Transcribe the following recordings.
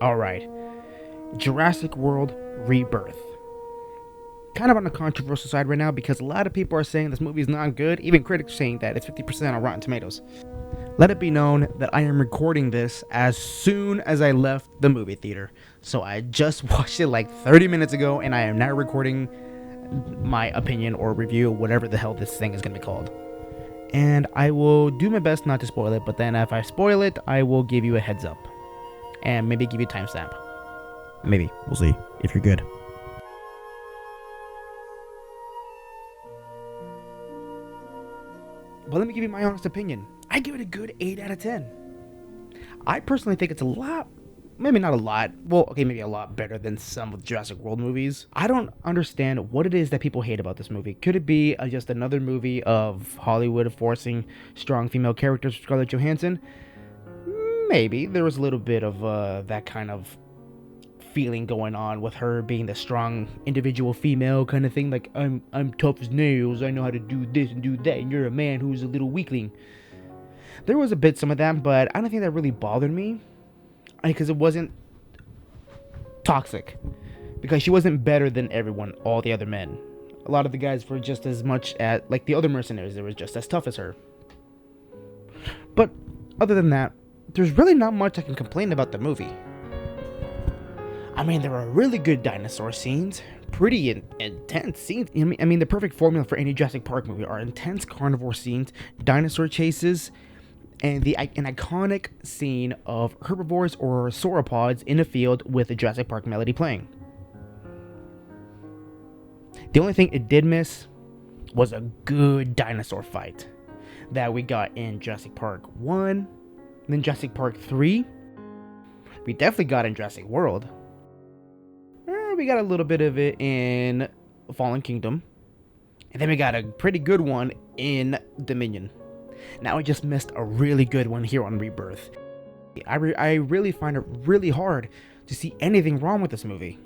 Alright, Jurassic World Rebirth. Kind of on the controversial side right now because a lot of people are saying this movie is not good, even critics saying that it's 50% on Rotten Tomatoes. Let it be known that I am recording this as soon as I left the movie theater. So I just watched it like 30 minutes ago and I am now recording my opinion or review, whatever the hell this thing is going to be called. And I will do my best not to spoil it, but then if I spoil it, I will give you a heads up. And maybe give you a timestamp. Maybe. We'll see. If you're good. But let me give you my honest opinion. I give it a good 8 out of 10. I personally think it's a lot, maybe not a lot, well, okay, maybe a lot better than some of the Jurassic World movies. I don't understand what it is that people hate about this movie. Could it be just another movie of Hollywood forcing strong female characters for Scarlett Johansson? Maybe. There was a little bit of that kind of feeling going on with her being the strong individual female kind of thing, like I'm tough as nails, I know how to do this and do that, and you're a man who's a little weakling. There was a bit some of that, but I don't think that really bothered me because it wasn't toxic, because she wasn't better than everyone, all the other men. A lot of the guys were just as much at, like the other mercenaries, they were just as tough as her. But other than that, there's really not much I can complain about the movie. I mean, there are really good dinosaur scenes, pretty intense scenes. I mean, the perfect formula for any Jurassic Park movie are intense carnivore scenes, dinosaur chases, and an iconic scene of herbivores or sauropods in a field with the Jurassic Park melody playing. The only thing it did miss was a good dinosaur fight that we got in Jurassic Park 1, then Jurassic Park 3. We definitely got in Jurassic World. We got a little bit of it in Fallen Kingdom. And then we got a pretty good one in Dominion. Now we just missed a really good one here on Rebirth. I really find it really hard to see anything wrong with this movie.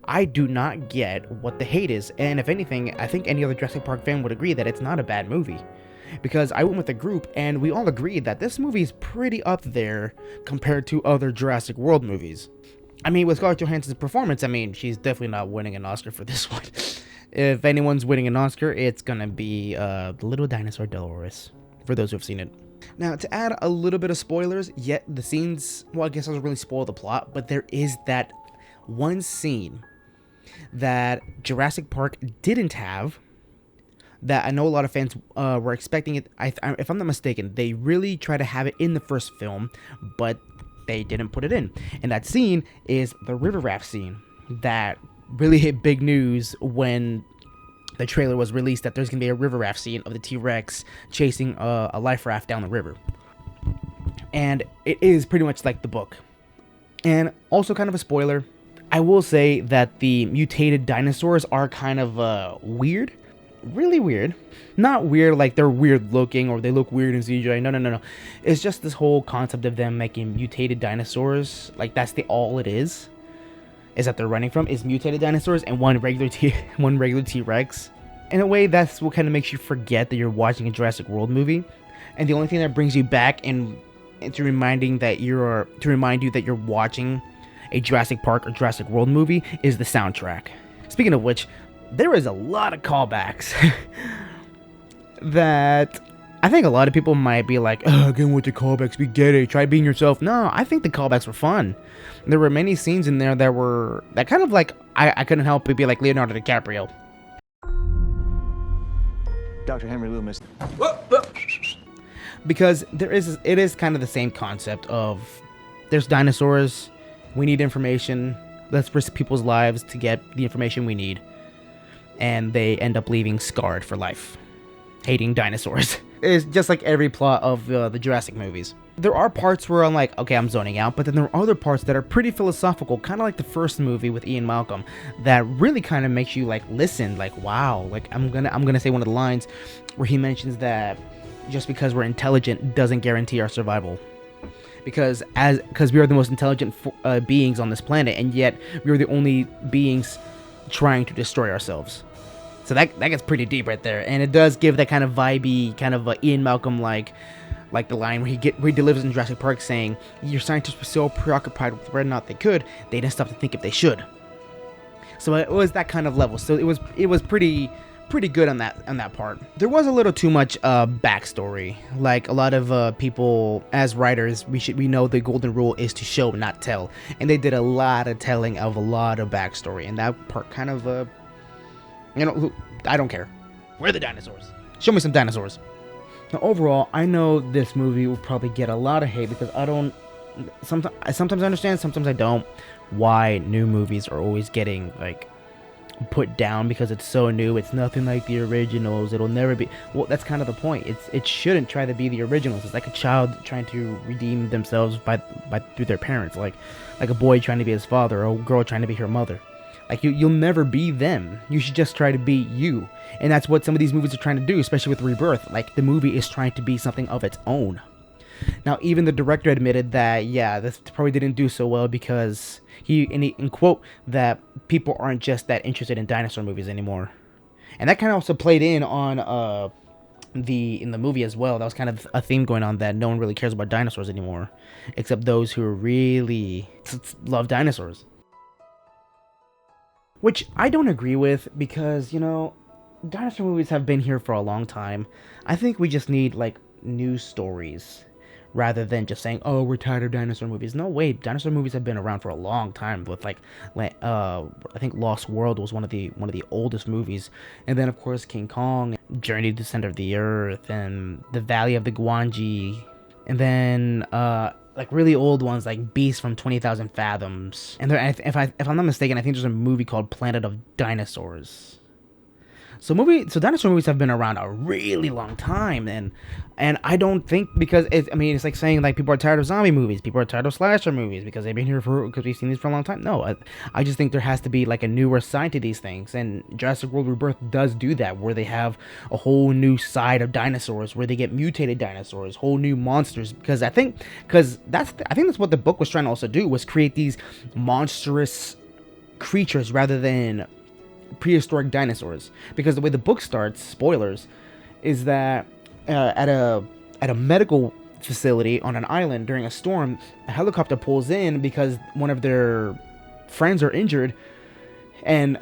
I do not get what the hate is. And if anything, I think any other Jurassic Park fan would agree that it's not a bad movie. Because I went with a group and we all agreed that this movie is pretty up there compared to other Jurassic World movies. I mean, with Scarlett Johansson's performance, I mean, she's definitely not winning an Oscar for this one. If anyone's winning an Oscar, it's gonna be the little dinosaur Dolores, for those who have seen it. Now, to add a little bit of spoilers, yet the scenes, well, I guess I don't really spoil the plot, but there is that one scene that Jurassic Park didn't have, that I know a lot of fans were expecting it. If I'm not mistaken, they really try to have it in the first film, but they didn't put it in. And that scene is the river raft scene that really hit big news when the trailer was released, that there's going to be a river raft scene of the T-Rex chasing a life raft down the river. And it is pretty much like the book. And also kind of a spoiler, I will say that the mutated dinosaurs are kind of weird. Really weird. Not weird like they're weird looking or they look weird in CGI. No. It's just this whole concept of them making mutated dinosaurs. Like that's all it is that they're running from is mutated dinosaurs and one regular T-Rex. In a way, that's what kind of makes you forget that you're watching a Jurassic World movie, and the only thing that brings you back and to remind you that you're watching a Jurassic Park or Jurassic World movie is the soundtrack. Speaking of which, there is a lot of callbacks that I think a lot of people might be like, oh, again with the callbacks, we get it, try being yourself. No, I think the callbacks were fun. There were many scenes in there that kind of like, I couldn't help but be like Leonardo DiCaprio. Dr. Henry Loomis. Because it is kind of the same concept of there's dinosaurs, we need information, let's risk people's lives to get the information we need. And they end up leaving scarred for life, hating dinosaurs. It's just like every plot of the Jurassic movies. There are parts where I'm like, okay, I'm zoning out, but then there are other parts that are pretty philosophical, kind of like the first movie with Ian Malcolm, that really kind of makes you like listen, like wow, like I'm gonna say one of the lines where he mentions that just because we're intelligent doesn't guarantee our survival. Because we are the most intelligent beings on this planet, and yet we are the only beings trying to destroy ourselves. So that gets pretty deep right there, and it does give that kind of vibey, kind of Ian Malcolm like Like the line where he delivers in Jurassic Park saying, "Your scientists were so preoccupied with whether or not they could, they didn't stop to think if they should." So it was that kind of level. So it was pretty good on that part. There was a little too much backstory. Like a lot of people as writers, we know the golden rule is to show, not tell, and they did a lot of telling of a lot of backstory, and that part kind of I don't care. Where are the dinosaurs? Show me some dinosaurs. Now, overall, I know this movie will probably get a lot of hate because sometimes I understand, sometimes I don't, why new movies are always getting like put down because it's so new. It's nothing like the originals. It'll never be. Well, that's kind of the point. It shouldn't try to be the originals. It's like a child trying to redeem themselves by through their parents, like a boy trying to be his father or a girl trying to be her mother. Like you'll never be them. You should just try to be you. And that's what some of these movies are trying to do, especially with Rebirth. Like the movie is trying to be something of its own. Now, even the director admitted that, yeah, this probably didn't do so well because he quote, that people aren't just that interested in dinosaur movies anymore. And that kind of also played in on in the movie as well. That was kind of a theme going on, that no one really cares about dinosaurs anymore, except those who really love dinosaurs. Which I don't agree with because, dinosaur movies have been here for a long time. I think we just need, like, new stories rather than just saying, "Oh, we're tired of dinosaur movies." No way, dinosaur movies have been around for a long time. With I think Lost World was one of the oldest movies, and then of course King Kong, Journey to the Center of the Earth, and The Valley of the Guanji, and then like really old ones like Beast from 20,000 Fathoms. And there, if I'm not mistaken, I think there's a movie called Planet of Dinosaurs. So dinosaur movies have been around a really long time, and I don't think because it's like saying like people are tired of zombie movies, people are tired of slasher movies because they've been here because we've seen these for a long time. No, I just think there has to be like a newer side to these things, and Jurassic World Rebirth does do that, where they have a whole new side of dinosaurs, where they get mutated dinosaurs, whole new monsters. Because I think that's what the book was trying to also do, was create these monstrous creatures rather than prehistoric dinosaurs. Because the way the book starts, spoilers, is that at a medical facility on an island during a storm, a helicopter pulls in because one of their friends are injured, and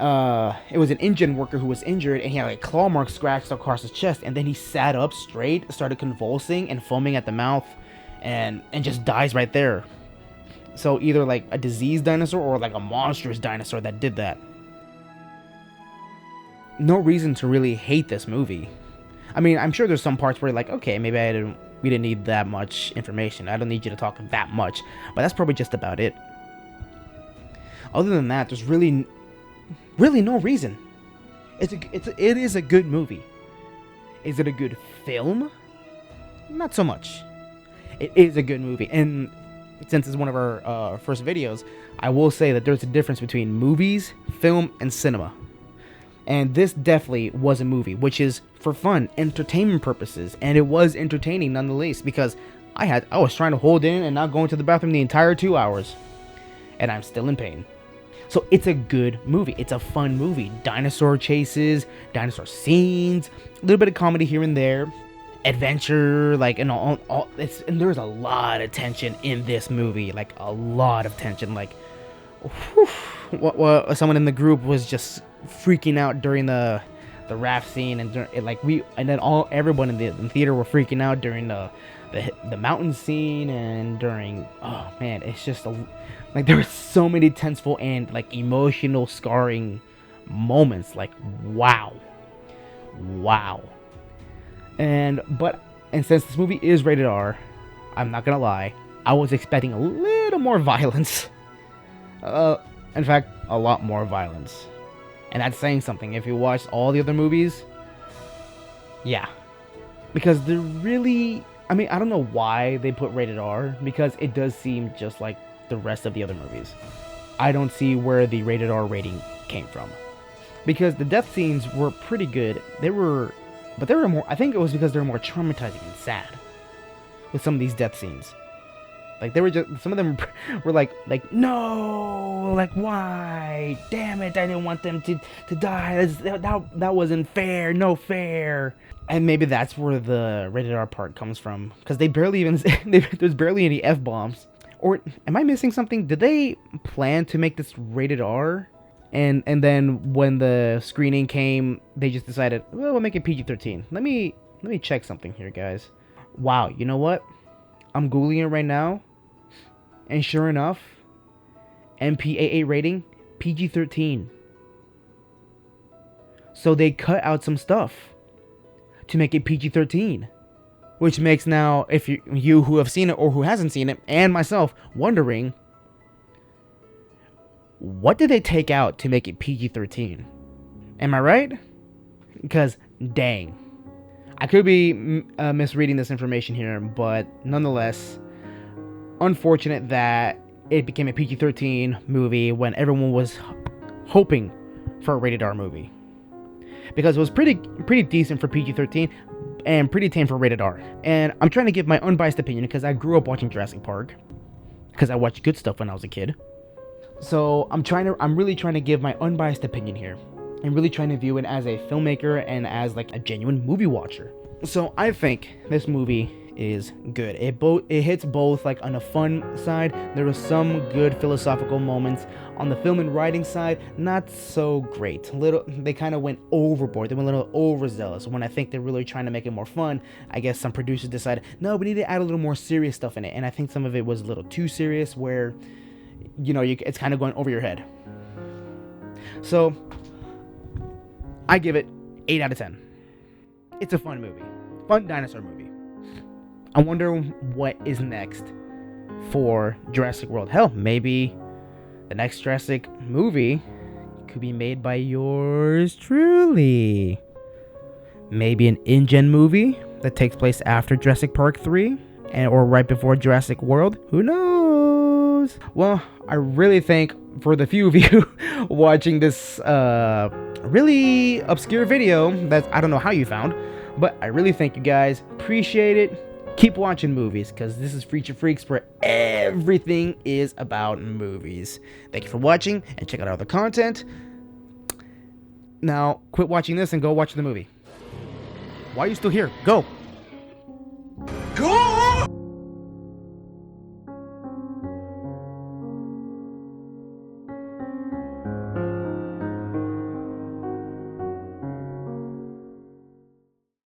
it was an engine worker who was injured, and he had like claw marks scratched across his chest, and then he sat up straight, started convulsing and foaming at the mouth, and just dies right there. So either like a diseased dinosaur or like a monstrous dinosaur that did that. No reason to really hate this movie. I mean, I'm sure there's some parts where you're like, okay, maybe we didn't need that much information. I don't need you to talk that much. But that's probably just about it. Other than that, there's really no reason. It is a good movie. Is it a good film? Not so much. It is a good movie. And since it's one of our first videos, I will say that there's a difference between movies, film, and cinema. And this definitely was a movie, which is for fun, entertainment purposes, and it was entertaining nonetheless, because I was trying to hold in and not going to the bathroom the entire 2 hours, and I'm still in pain. So it's a good movie. It's a fun movie. Dinosaur chases, dinosaur scenes, a little bit of comedy here and there, adventure, like, and all. And there's a lot of tension in this movie, like a lot of tension. Like, what someone in the group was just freaking out during the raft scene, and everyone in the theater were freaking out during the mountain scene, and during, oh man, it's just like there were so many tenseful and like emotional scarring moments. Like wow. And since this movie is rated R, I'm not gonna lie, I was expecting a little more violence. In fact, a lot more violence. And that's saying something. If you watch all the other movies, yeah. Because they're really, I mean, I don't know why they put rated R, because it does seem just like the rest of the other movies. I don't see where the rated R rating came from. Because the death scenes were pretty good. They were more, I think it was because they were more traumatizing and sad with some of these death scenes. Like they were just, some of them were like no, like why? Damn it, I didn't want them to die. That wasn't fair, no fair. And maybe that's where the rated R part comes from, because they barely even there's barely any F-bombs. Or am I missing something? Did they plan to make this rated R? And then when the screening came, they just decided, well, we'll make it PG-13. Let me check something here, guys. Wow, you know what? I'm Googling it right now. And sure enough, MPAA rating, PG-13. So they cut out some stuff to make it PG-13. Which makes now, if you who have seen it or who hasn't seen it, and myself, wondering, what did they take out to make it PG-13? Am I right? Because, dang. I could be misreading this information here, but nonetheless, unfortunate that it became a PG-13 movie when everyone was hoping for a rated R movie. Because it was pretty decent for PG-13 and pretty tame for rated R. And I'm trying to give my unbiased opinion because I grew up watching Jurassic Park, because I watched good stuff when I was a kid. So I'm really trying to give my unbiased opinion here, and really trying to view it as a filmmaker and as like a genuine movie watcher. So I think this movie is good. It hits both, like on a fun side. There was some good philosophical moments. On the film and writing side, not so great. They kind of went overboard. They went a little overzealous. When I think they're really trying to make it more fun, I guess some producers decided, no, we need to add a little more serious stuff in it. And I think some of it was a little too serious, where it's kind of going over your head. So I give it 8 out of 10. It's a fun movie. Fun dinosaur movie. I wonder what is next for Jurassic World. Hell, maybe the next Jurassic movie could be made by yours truly. Maybe an InGen movie that takes place after Jurassic Park 3 or right before Jurassic World. Who knows? Well, I really think for the few of you watching this really obscure video that I don't know how you found, but I really thank you guys. Appreciate it. Keep watching movies, because this is Feature Freaks, where everything is about movies. Thank you for watching, and check out our other content. Now, quit watching this and go watch the movie. Why are you still here? Go!